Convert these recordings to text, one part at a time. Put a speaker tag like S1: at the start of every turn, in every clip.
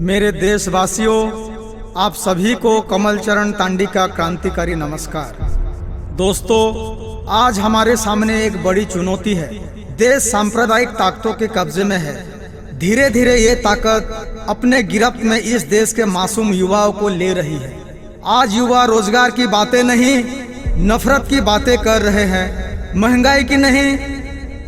S1: मेरे देशवासियों, आप सभी को कमल चरण तांडी का क्रांतिकारी नमस्कार। दोस्तों, आज हमारे सामने एक बड़ी चुनौती है। देश सांप्रदायिक ताकतों के कब्जे में है। धीरे धीरे ये ताकत अपने गिरफ्त में इस देश के मासूम युवाओं को ले रही है। आज युवा रोजगार की बातें नहीं, नफरत की बातें कर रहे हैं। महंगाई की नहीं,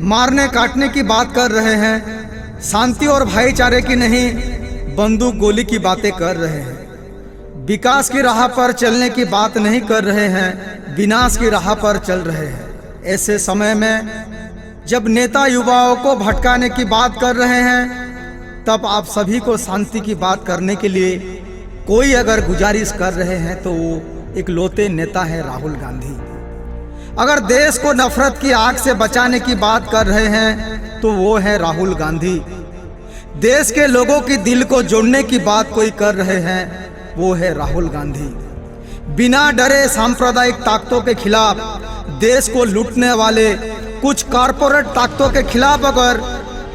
S1: मारने काटने की बात कर रहे हैं। शांति और भाईचारे की नहीं, बंदूक गोली की बातें कर रहे हैं। विकास की राह पर चलने की बात नहीं कर रहे हैं, विनाश की राह पर चल रहे हैं। ऐसे समय में जब नेता युवाओं को भटकाने की बात कर रहे हैं, तब आप सभी को शांति की बात करने के लिए कोई अगर गुजारिश कर रहे हैं तो वो इकलौते नेता है राहुल गांधी। अगर देश को नफरत की आग से बचाने की बात कर रहे हैं तो वो है राहुल गांधी। देश के लोगों की दिल को जोड़ने की बात कोई कर रहे हैं, वो है राहुल गांधी। बिना डरे सांप्रदायिक ताकतों के खिलाफ, देश को लूटने वाले कुछ कारपोरेट ताकतों के खिलाफ अगर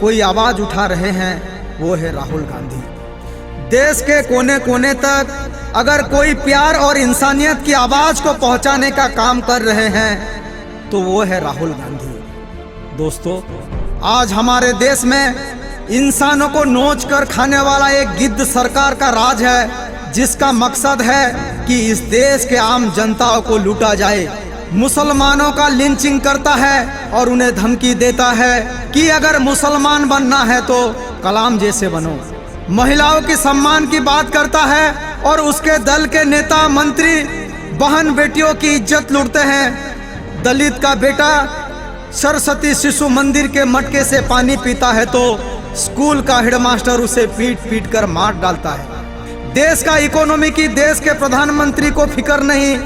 S1: कोई आवाज उठा रहे हैं, वो है राहुल गांधी। देश के कोने कोने तक अगर कोई प्यार और इंसानियत की आवाज को पहुंचाने का काम कर रहे हैं तो वो है राहुल गांधी। दोस्तों, आज हमारे देश में इंसानों को नोच कर खाने वाला एक गिद्ध सरकार का राज है, जिसका मकसद है कि इस देश के आम जनताओं को लूटा जाए। मुसलमानों का लिंचिंग करता है और उन्हें धमकी देता है कि अगर मुसलमान बनना है तो कलाम जैसे बनो। महिलाओं की सम्मान की बात करता है और उसके दल के नेता मंत्री बहन बेटियों की इज्जत लूटते हैं। दलित का बेटा सरस्वती शिशु मंदिर के मटके से पानी पीता है तो स्कूल का हेडमास्टर उसे पीट पीट कर मार डालता है। देश का इकोनॉमी की देश के प्रधानमंत्री को फिक्र नहीं,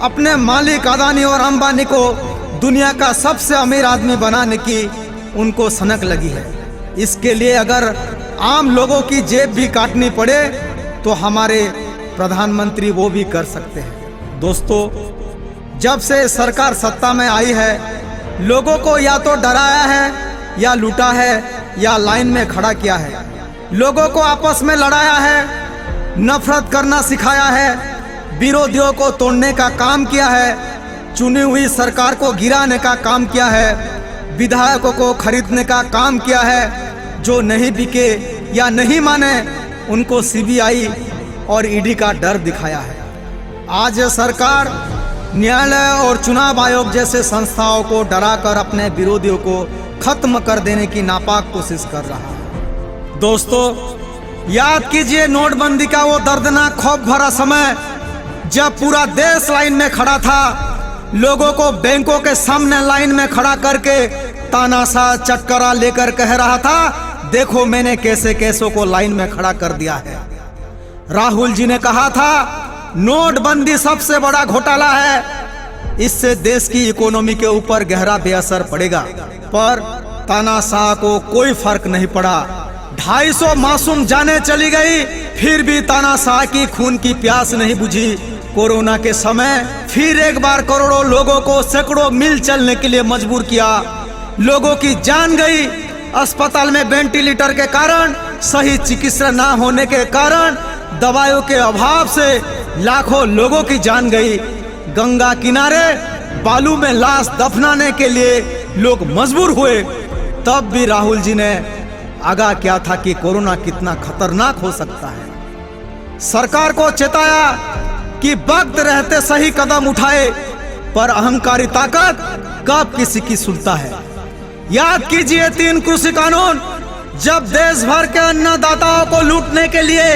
S1: अपने मालिक अदानी और अंबानी को दुनिया का सबसे अमीर आदमी बनाने की उनको सनक लगी है। इसके लिए अगर आम लोगों की जेब भी काटनी पड़े तो हमारे प्रधानमंत्री वो भी कर सकते हैं। दोस्तों, जब से सरकार सत्ता में आई है, लोगों को या तो डराया है, या लूटा है, या लाइन में खड़ा किया है। लोगों को आपस में लड़ाया है, नफरत करना सिखाया है, विरोधियों को तोड़ने का काम किया है, चुनी हुई सरकार को गिराने का काम किया है, विधायकों को खरीदने का काम किया है। जो नहीं बिके या नहीं माने उनको सीबीआई और ईडी का डर दिखाया है। आज यह सरकार न्यायालय और चुनाव आयोग जैसे संस्थाओं को डराकर अपने विरोधियों को खत्म कर देने की नापाक कोशिश कर रहा है। दोस्तों, याद कीजिए नोटबंदी का वो दर्दनाक खौफ भरा समय, जब पूरा देश लाइन में खड़ा था। लोगों को बैंकों के सामने लाइन में खड़ा करके तानाशाह चक्करा लेकर कह रहा था, देखो मैंने कैसे कैसों को लाइन में खड़ा कर दिया है। राहुल जी ने कहा था नोटबंदी सबसे बड़ा घोटाला है, इससे देश की इकोनॉमी के ऊपर गहरा बेअसर पड़ेगा। पर तानाशाह को कोई फर्क नहीं पड़ा। 250 मासूम जानें चली गई, फिर भी तानाशाह की खून की प्यास नहीं बुझी। कोरोना के समय फिर एक बार करोड़ों लोगों को सैकड़ों मील चलने के लिए मजबूर किया। लोगों की जान गई। अस्पताल में वेंटिलेटर के कारण, सही चिकित्सा ना होने के कारण, दवाइयों के अभाव से लाखों लोगों की जान गई। गंगा किनारे बालू में लाश दफनाने के लिए लोग मजबूर हुए। तब भी राहुल जी ने आगाह किया था कि कोरोना कितना खतरनाक हो सकता है। सरकार को चेताया कि वक्त रहते सही कदम उठाए, पर अहंकारी ताकत कब किसी की सुनता है। याद कीजिए 3 कृषि कानून, जब देश भर के अन्नदाताओं को लूटने के लिए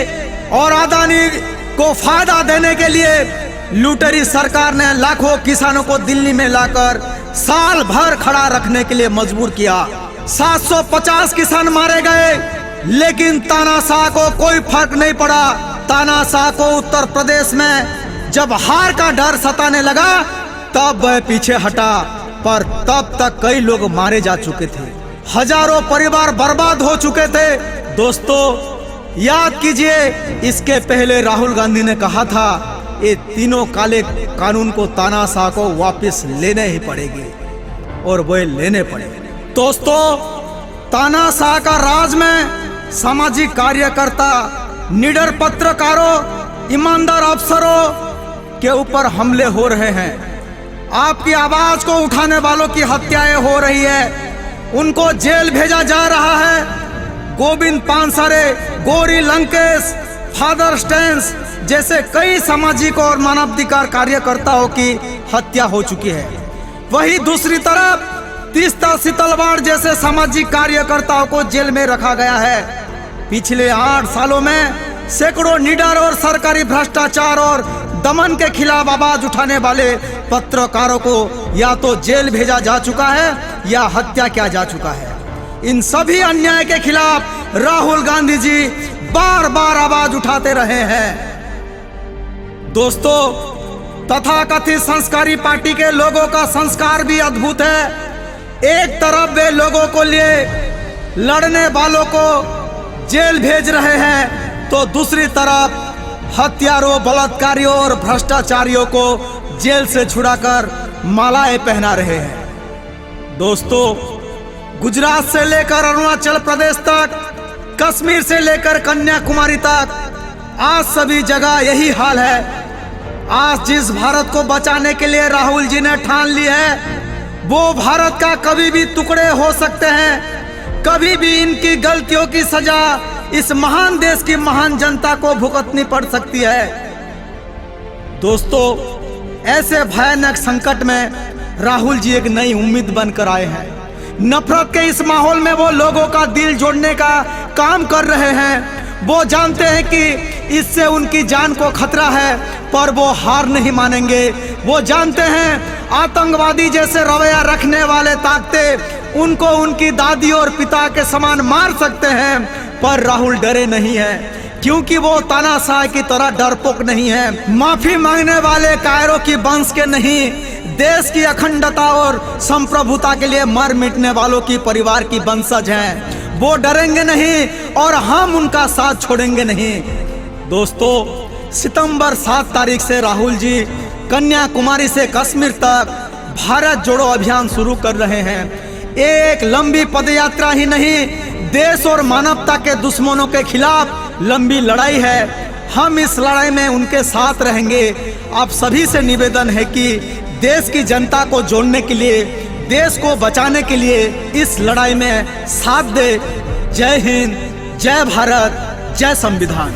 S1: और अदानी को फायदा देने के लिए लुटेरी सरकार ने लाखों किसानों को दिल्ली में लाकर साल भर खड़ा रखने के लिए मजबूर किया। 750 किसान मारे गए, लेकिन तानाशाह को कोई फर्क नहीं पड़ा। तानाशाह को उत्तर प्रदेश में जब हार का डर सताने लगा तब वह पीछे हटा, पर तब तक कई लोग मारे जा चुके थे, हजारों परिवार बर्बाद हो चुके थे। दोस्तों, याद कीजिए इसके पहले राहुल गांधी ने कहा था ये तीनों काले कानून को तानाशाह को वापस लेने ही पड़ेंगे, और वह लेने पड़ेंगे। दोस्तों, तानाशाह का राज में सामाजिक कार्यकर्ता, निडर पत्रकारों, ईमानदार अफसरों के ऊपर हमले हो रहे हैं। आपकी आवाज को उठाने वालों की हत्याएं हो रही है, उनको जेल भेजा जा रहा है। गोविंद पानसरे, गौरी लंकेश, फादर स्टेन्स जैसे कई सामाजिक और मानवाधिकार कार्यकर्ताओं की हत्या हो चुकी है। वहीं दूसरी तरफ तीस्ता सीतलवाड़ जैसे सामाजिक कार्यकर्ताओं को जेल में रखा गया है। पिछले 8 सालों में सैकड़ों निडर और सरकारी भ्रष्टाचार और दमन के खिलाफ आवाज उठाने वाले पत्रकारों को या तो जेल भेजा जा चुका है या हत्या किया जा चुका है। इन सभी अन्याय के खिलाफ राहुल गांधी जी बार बार आवाज उठाते रहे हैं। दोस्तों, तथाकथित संस्कारी पार्टी के लोगों का संस्कार भी अद्भुत है। एक तरफ वे लोगों को लिए लड़ने वालों को जेल भेज रहे हैं, तो दूसरी तरफ हत्यारों, बलात्कारियों और भ्रष्टाचारियों को जेल से छुड़ाकर मालाएं पहना रहे हैं। दोस्तों, गुजरात से लेकर अरुणाचल प्रदेश तक, कश्मीर से लेकर कन्याकुमारी तक, आज सभी जगह यही हाल है। आज जिस भारत को बचाने के लिए राहुल जी ने ठान ली है, वो भारत का कभी भी टुकड़े हो सकते हैं। कभी भी इनकी गलतियों की सजा इस महान देश की महान जनता को भुगतनी पड़ सकती है। दोस्तों, ऐसे भयानक संकट में राहुल जी एक नई उम्मीद बनकर आए हैं। नफरत के इस माहौल में वो लोगों का दिल जोड़ने का काम कर रहे हैं। वो जानते हैं कि इससे उनकी जान को खतरा है, पर वो हार नहीं मानेंगे। वो जानते हैं आतंकवादी जैसे रवैया रखने वाले ताकतें उनको उनकी दादी और पिता के समान मार सकते हैं, पर राहुल डरे नहीं है, क्योंकि वो तानाशाह की तरह डरपोक नहीं है। माफी मांगने वाले कायरों की वंश के नहीं, देश की अखंडता और संप्रभुता के लिए मर मिटने वालों की परिवार की वंशज हैं। वो डरेंगे नहीं और हम उनका साथ छोड़ेंगे नहीं। दोस्तों, सितंबर 7 तारीख से राहुल जी कन्याकुमारी से कश्मीर तक भारत जोड़ो अभियान शुरू कर रहे हैं। एक लंबी पदयात्रा ही नहीं, देश और मानवता के दुश्मनों के खिलाफ लंबी लड़ाई है। हम इस लड़ाई में उनके साथ रहेंगे। आप सभी से निवेदन है कि देश की जनता को जोड़ने के लिए, देश को बचाने के लिए इस लड़ाई में साथ दे। जय हिंद, जय भारत, जय संविधान।